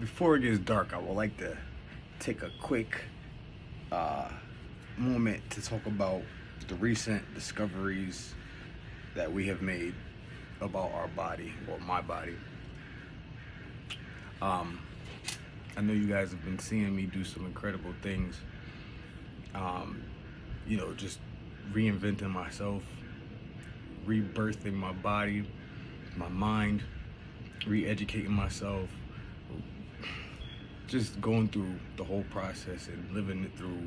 Before it gets dark, I would like to take a quick moment to talk about the recent discoveries that we have made about our body, or my body. I know you guys have been seeing me do some incredible things. Just reinventing myself, rebirthing my body, my mind, re-educating myself, just going through the whole process and living it through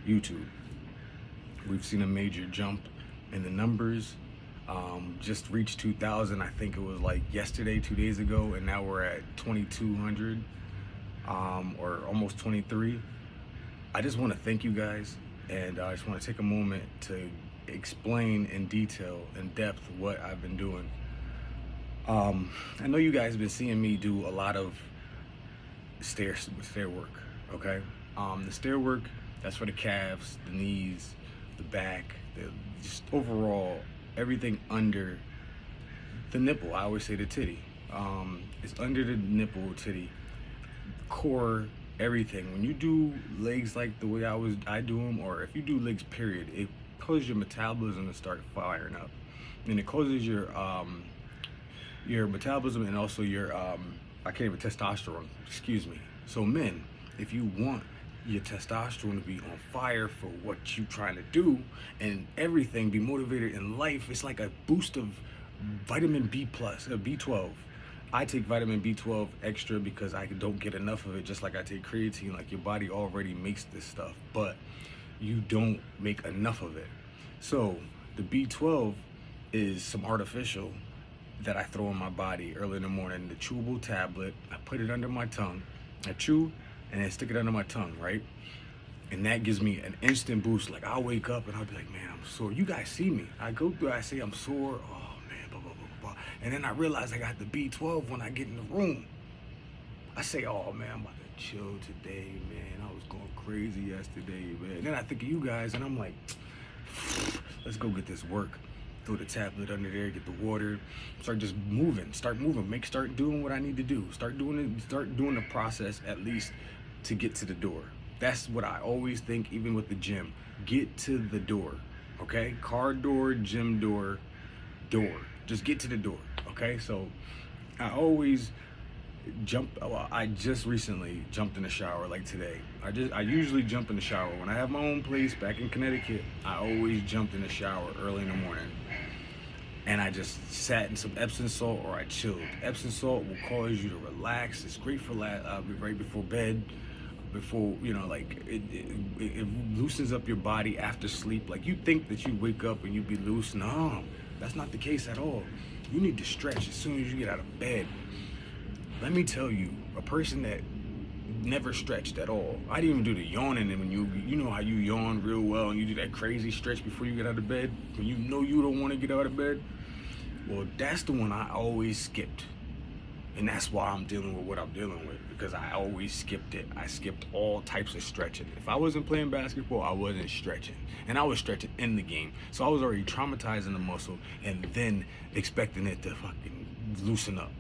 YouTube. We've seen a major jump in the numbers. Just reached 2,000. I think it was like yesterday, 2 days ago, and now we're at 2,200 or almost 23. I just want to thank you guys, and I just want to take a moment to explain in detail, in depth, what I've been doing. I know you guys have been seeing me do a lot of stair work, okay? The stair work, that's for the calves, the knees, the back, just overall, everything under the nipple. I always say the titty. It's under the nipple, titty, core, everything. When you do legs like the way I do them, or if you do legs period, it causes your metabolism to start firing up, and it causes your metabolism and also your I can't even testosterone, excuse me. So men, if you want your testosterone to be on fire for what you're trying to do and everything, be motivated in life, it's like a boost of vitamin B plus, B12. I take vitamin B12 extra because I don't get enough of it, just like I take creatine. Like, your body already makes this stuff, but you don't make enough of it. So the B12 is some artificial that I throw in my body early in the morning, the chewable tablet. I put it under my tongue, I chew, and then stick it under my tongue, right? And that gives me an instant boost. Like, I'll wake up and I'll be like, man, I'm sore. You guys see me. I go through, I say I'm sore, oh man, blah, blah, blah, blah. And then I realize I got the B12 when I get in the room. I say, oh man, I'm about to chill today, man. I was going crazy yesterday, man. And then I think of you guys and I'm like, let's go get this work. Throw the tablet under there, get the water, start just moving, start doing what I need to do. Start doing the process, at least to get to the door. That's what I always think, even with the gym. Get to the door, okay? Car door, gym door. Just get to the door, okay? So I always I just recently jumped in the shower, like today. I usually jump in the shower. When I have my own place back in Connecticut, I always jumped in the shower early in the morning. And I just sat in some Epsom salt, or I chilled. Epsom salt will cause you to relax. It's great for right before bed, before, it loosens up your body after sleep. Like, you think that you wake up and you be loose. No, that's not the case at all. You need to stretch as soon as you get out of bed. Let me tell you, a person that never stretched at all. I didn't even do the yawning, and when you know how you yawn real well and you do that crazy stretch before you get out of bed, when you know you don't want to get out of bed. Well, that's the one I always skipped. And that's why I'm dealing with what I'm dealing with, because I always skipped it. I skipped all types of stretching. If I wasn't playing basketball, I wasn't stretching. And I was stretching in the game. So I was already traumatizing the muscle and then expecting it to fucking loosen up.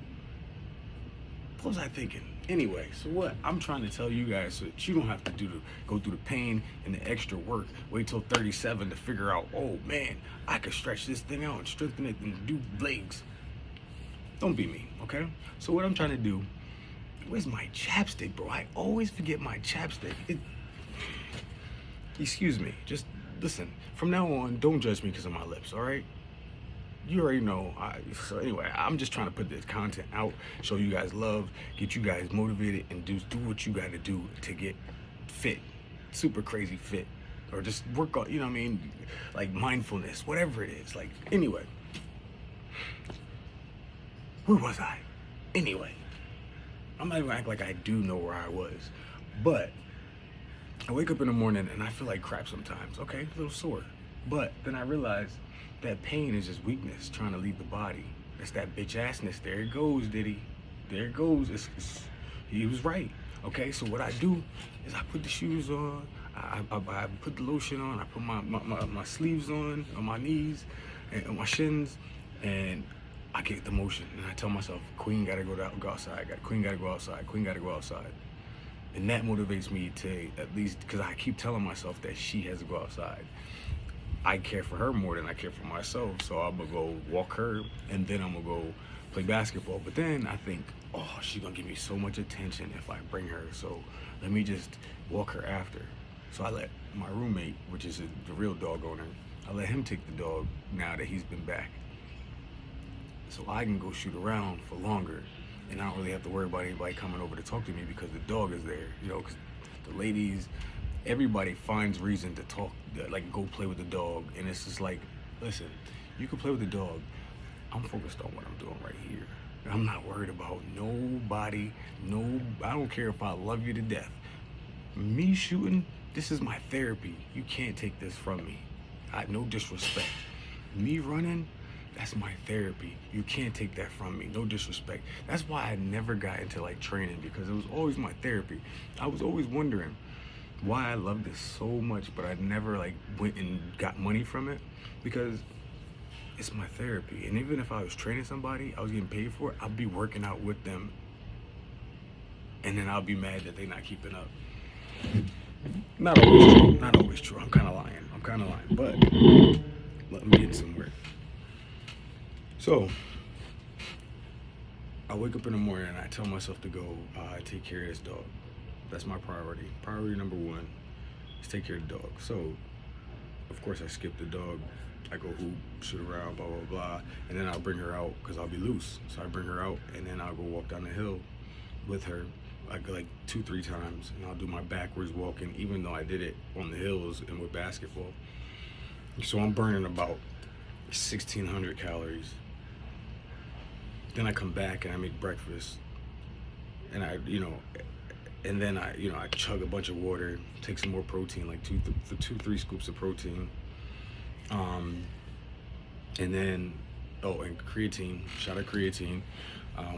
What was I thinking? Anyway, so what I'm trying to tell you guys, so that you don't have to go through the pain and the extra work, wait till 37 to figure out, oh man, I could stretch this thing out and strengthen it and do legs. Don't be me, okay? So what I'm trying to do, where's my chapstick, bro? I always forget my chapstick. Excuse me, just listen, from now on, don't judge me because of my lips, all right? You already know. So anyway, I'm just trying to put this content out, show you guys love, get you guys motivated, and do what you got to do to get fit, super crazy fit, or just work on, you know what I mean, like mindfulness, whatever it is. Like, anyway, where was I? Anyway, I'm not even acting like I do know where I was, but I wake up in the morning and I feel like crap sometimes. Okay, a little sore, but then I realize that pain is just weakness trying to leave the body. It's that bitch assness. There it goes, Diddy. There it goes. He was right. Okay, so what I do is I put the shoes on, I put the lotion on, I put my sleeves on my knees and on my shins, and I get the motion, and I tell myself, Queen gotta go outside, Queen gotta go outside, Queen gotta go outside. And that motivates me to, at least, because I keep telling myself that she has to go outside. I care for her more than I care for myself, so I'm gonna go walk her, and then I'm gonna go play basketball. But then I think, oh, she's gonna give me so much attention if I bring her, so let me just walk her after. So I let my roommate, which is the real dog owner, I let him take the dog now that he's been back. So I can go shoot around for longer, and I don't really have to worry about anybody coming over to talk to me because the dog is there, you know, because the ladies, everybody finds reason to talk, like go play with the dog. And it's just like, listen, you can play with the dog. I'm focused on what I'm doing right here. I'm not worried about nobody. I don't care if I love you to death. Me shooting, this is my therapy. You can't take this from me. No disrespect. Me running, that's my therapy. You can't take that from me. No disrespect. That's why I never got into like training, because it was always my therapy. I was always wondering why I love this so much, but I never like went and got money from it, because it's my therapy. And even if I was training somebody, I was getting paid for it, I'd be working out with them, and then I'll be mad that they're not keeping up. Not always true. I'm kind of lying, but let me get somewhere. So I wake up in the morning and I tell myself to go take care of this dog. That's my priority. Priority number one is take care of the dog. So of course I skip the dog. I go hoop, shoot around, blah, blah, blah. And then I'll bring her out because I'll be loose. So I bring her out, and then I'll go walk down the hill with her. I go like 2-3 times, and I'll do my backwards walking, even though I did it on the hills and with basketball. So I'm burning about 1,600 calories. Then I come back and I make breakfast, and and then I chug a bunch of water, take some more protein, like 2-3 scoops of protein. And then, and creatine, shot of creatine,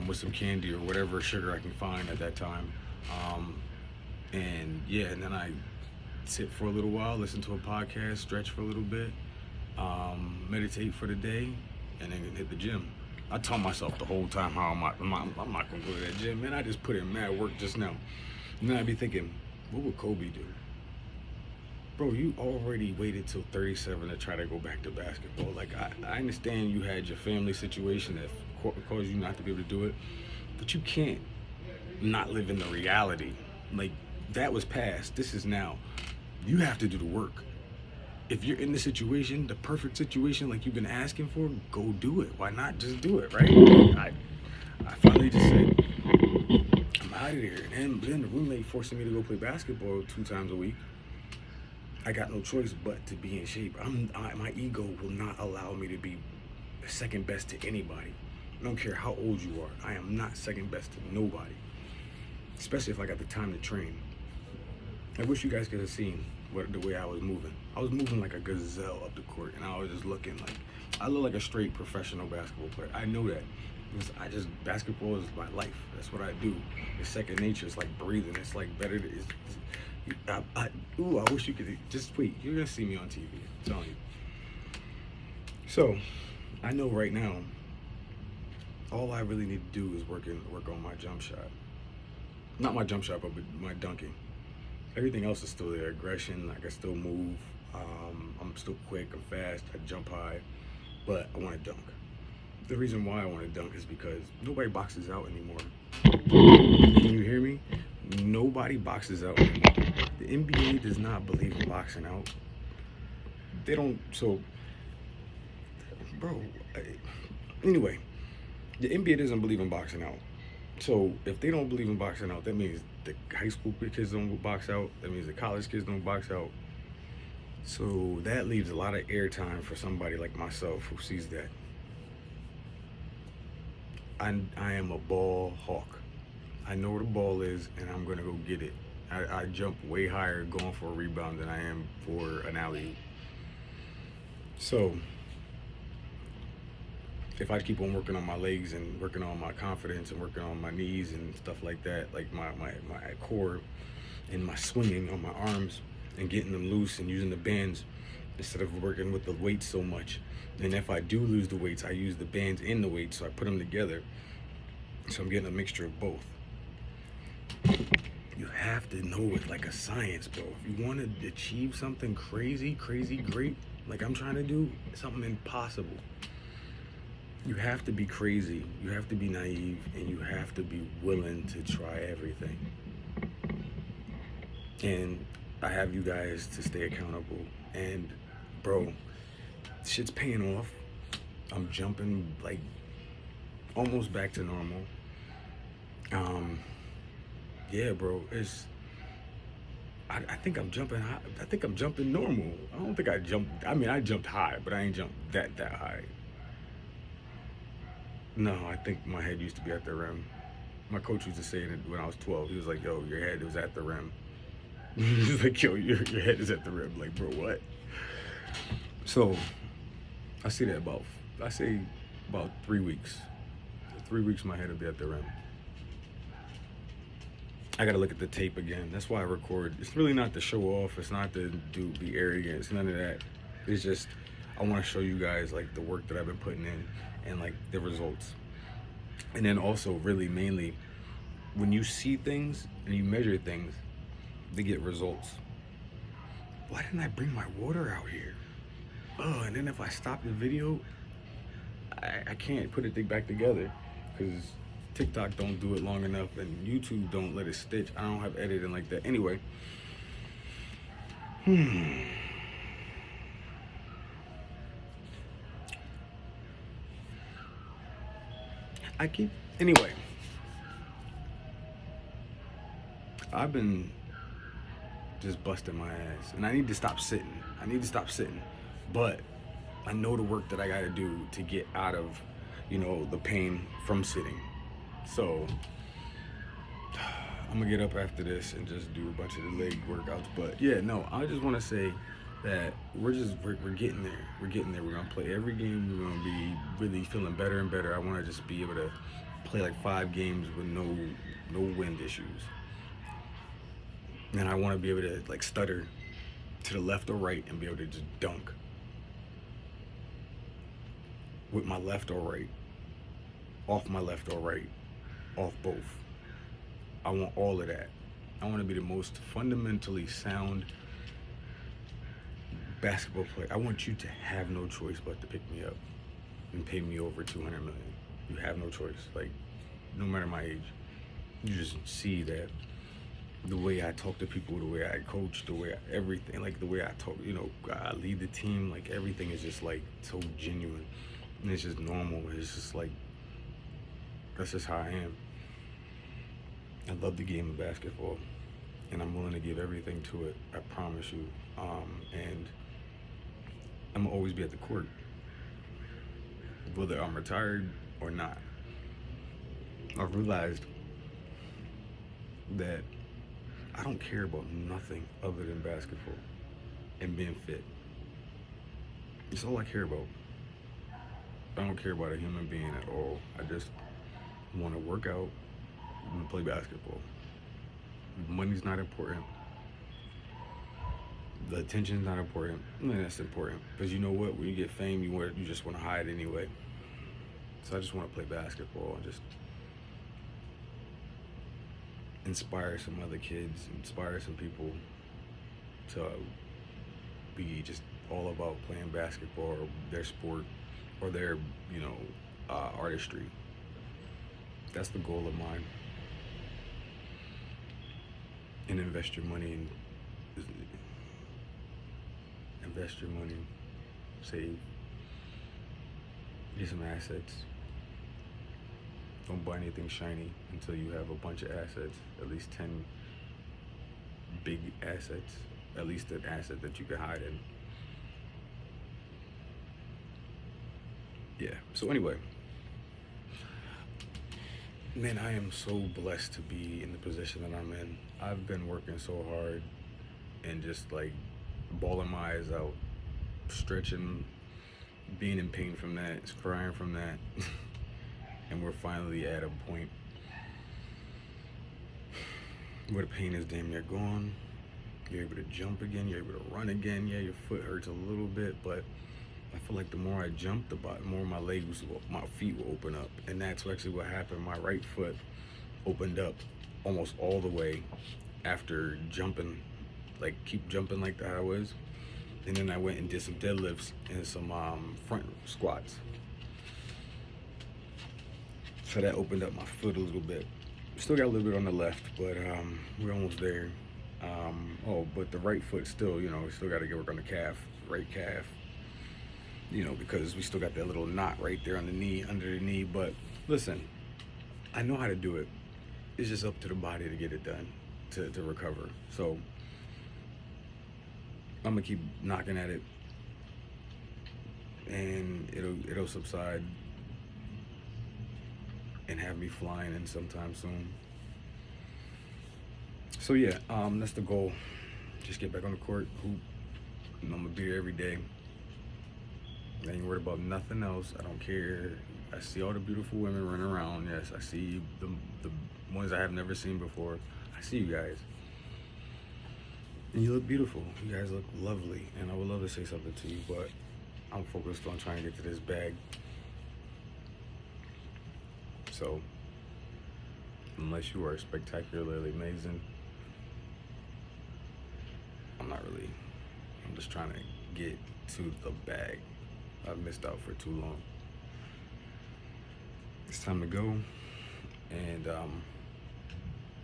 with some candy or whatever sugar I can find at that time. And then I sit for a little while, listen to a podcast, stretch for a little bit, meditate for the day, and then hit the gym. I tell myself the whole time how I'm not gonna go to that gym, man. I just put in mad work just now. And then I'd be thinking, what would Kobe do? Bro, you already waited till 37 to try to go back to basketball. Like, I understand you had your family situation that caused you not to be able to do it, but you can't not live in the reality. Like, that was past. This is now. You have to do the work. If you're in the situation, the perfect situation like you've been asking for, go do it. Why not just do it, right? I finally just said, I'm out of here. And then the roommate forcing me to go play basketball 2 times a week. I got no choice but to be in shape. My ego will not allow me to be second best to anybody. I don't care how old you are. I am not second best to nobody, especially if I got the time to train. I wish you guys could have seen the way I was moving. I was moving like a gazelle up the court, and I was just looking like, I look like a straight professional basketball player. I know that. Because basketball is my life. That's what I do. It's second nature. It's like breathing. It's like better to, I wish you could, just wait. You're gonna see me on TV, I'm telling you. So, I know right now, all I really need to do is work on my jump shot. Not my jump shot, but my dunking. Everything else is still there. Aggression, I can still move. I'm still quick, I'm fast, I jump high, but I want to dunk. The reason why I want to dunk is because nobody boxes out anymore. Can you hear me? Nobody boxes out anymore. The NBA does not believe in boxing out. They don't, anyway, the NBA doesn't believe in boxing out. So if they don't believe in boxing out, that means the high school kids don't box out. That means the college kids don't box out. So that leaves a lot of airtime for somebody like myself who sees that. I am a ball hawk. I know where the ball is, and I'm gonna go get it. I jump way higher going for a rebound than I am for an alley-oop. So if I keep on working on my legs and working on my confidence and working on my knees and stuff like that, like my core and my swinging on my arms and getting them loose and using the bands, instead of working with the weights so much. And if I do lose the weights, I use the bands in the weights, so I put them together. So I'm getting a mixture of both. You have to know it like a science, bro. If you want to achieve something crazy, great, like I'm trying to do, something impossible, you have to be crazy, you have to be naive, and you have to be willing to try everything. And I have you guys to stay accountable. And bro, shit's paying off. I'm jumping like almost back to normal. Yeah, bro, I think I'm jumping high. I think I'm jumping normal. I don't think I jumped. I mean, I jumped high, but I ain't jumped that high. No, I think my head used to be at the rim. My coach used to say it when I was 12. He was like, yo, your head was at the rim. He's like, yo, your head is at the rim. Like, bro, what? So I say about 3 weeks. 3 weeks my head will be at the rim. I gotta look at the tape again. That's why I record. It's really not to show off. It's not to be arrogant. It's none of that. It's just I want to show you guys like the work that I've been putting in and like the results. And then also really mainly when you see things and you measure things, they get results. Why didn't I bring my water out here? Oh, and then if I stop the video, I can't put it back together because TikTok don't do it long enough and YouTube don't let it stitch. I don't have editing like that. Anyway. Anyway. I've been just busting my ass and I need to stop sitting. But I know the work that I gotta do to get out of, the pain from sitting. So I'm gonna get up after this and just do a bunch of the leg workouts. But yeah, no, I just want to say that we're getting there. We're getting there. We're gonna play every game. We're gonna be really feeling better and better. I want to just be able to play like 5 games with no wind issues. And I want to be able to like stutter to the left or right and be able to just dunk with my left or right, off my left or right, off both. I want all of that. I want to be the most fundamentally sound basketball player. I want you to have no choice but to pick me up and pay me over $200 million. You have no choice. Like, no matter my age, you just see that the way I talk to people, the way I coach, everything, like the way I talk, I lead the team, like everything is just like so genuine and it's just normal. It's just like, that's just how I am. I love the game of basketball and I'm willing to give everything to it. I promise you. And I'm gonna always be at the court, whether I'm retired or not. I've realized that I don't care about nothing other than basketball and being fit. It's all I care about. I don't care about a human being at all. I just want to work out and play basketball. Money's not important. The attention's not important. That's important. Because you know what? When you get fame, you just want to hide anyway. So I just want to play basketball and just inspire some other kids, inspire some people to be just all about playing basketball or their sport or their, artistry. That's the goal of mine. And invest your money, save, get some assets. Don't buy anything shiny until you have a bunch of assets, at least 10 big assets, at least an asset that you can hide in. Yeah, so anyway, man, I am so blessed to be in the position that I'm in. I've been working so hard and just like bawling my eyes out, stretching, being in pain from that, crying from that. And we're finally at a point where the pain is damn near gone. You're able to jump again. You're able to run again. Yeah, your foot hurts a little bit, but I feel like the more I jump, the more my my feet will open up. And that's actually what happened. My right foot opened up almost all the way after jumping, like keep jumping like that I was. And then I went and did some deadlifts and some front squats. So that opened up my foot a little bit. Still got a little bit on the left, but we're almost there. Oh, but the right foot still, we still got to get work on the calf, right calf. Because we still got that little knot right there on the knee, under the knee. But listen, I know how to do it. It's just up to the body to get it done, to recover. So I'm gonna keep knocking at it, and it'll subside and have me flying in sometime soon. So yeah, that's the goal. Just get back on the court, hoop, and I'm gonna be there every day. I ain't worried about nothing else. I don't care. I see all the beautiful women running around. Yes, I see the ones I have never seen before. I see you guys. And you look beautiful. You guys look lovely. And I would love to say something to you, but I'm focused on trying to get to this bag. So, unless you are spectacularly amazing, I'm just trying to get to the bag. I've missed out for too long. It's time to go. And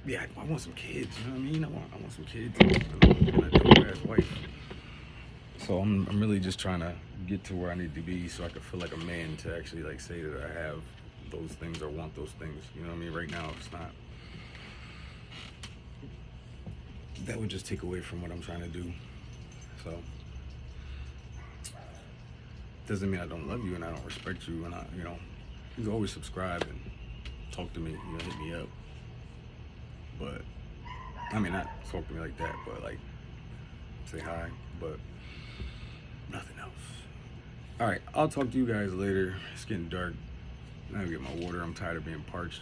yeah, I want some kids, you know what I mean? I want some kids. I'm a dope-ass wife. So I'm really just trying to get to where I need to be so I can feel like a man to actually like say that I have those things or want those things. You know what I mean? Right now it's not. That would just take away from what I'm trying to do. So doesn't mean I don't love you and I don't respect you, and you can always subscribe and talk to me, hit me up. But I mean, not talk to me like that, but like say hi, but nothing else. All right, I'll talk to you guys later. It's getting dark. I gotta get my water. I'm tired of being parched.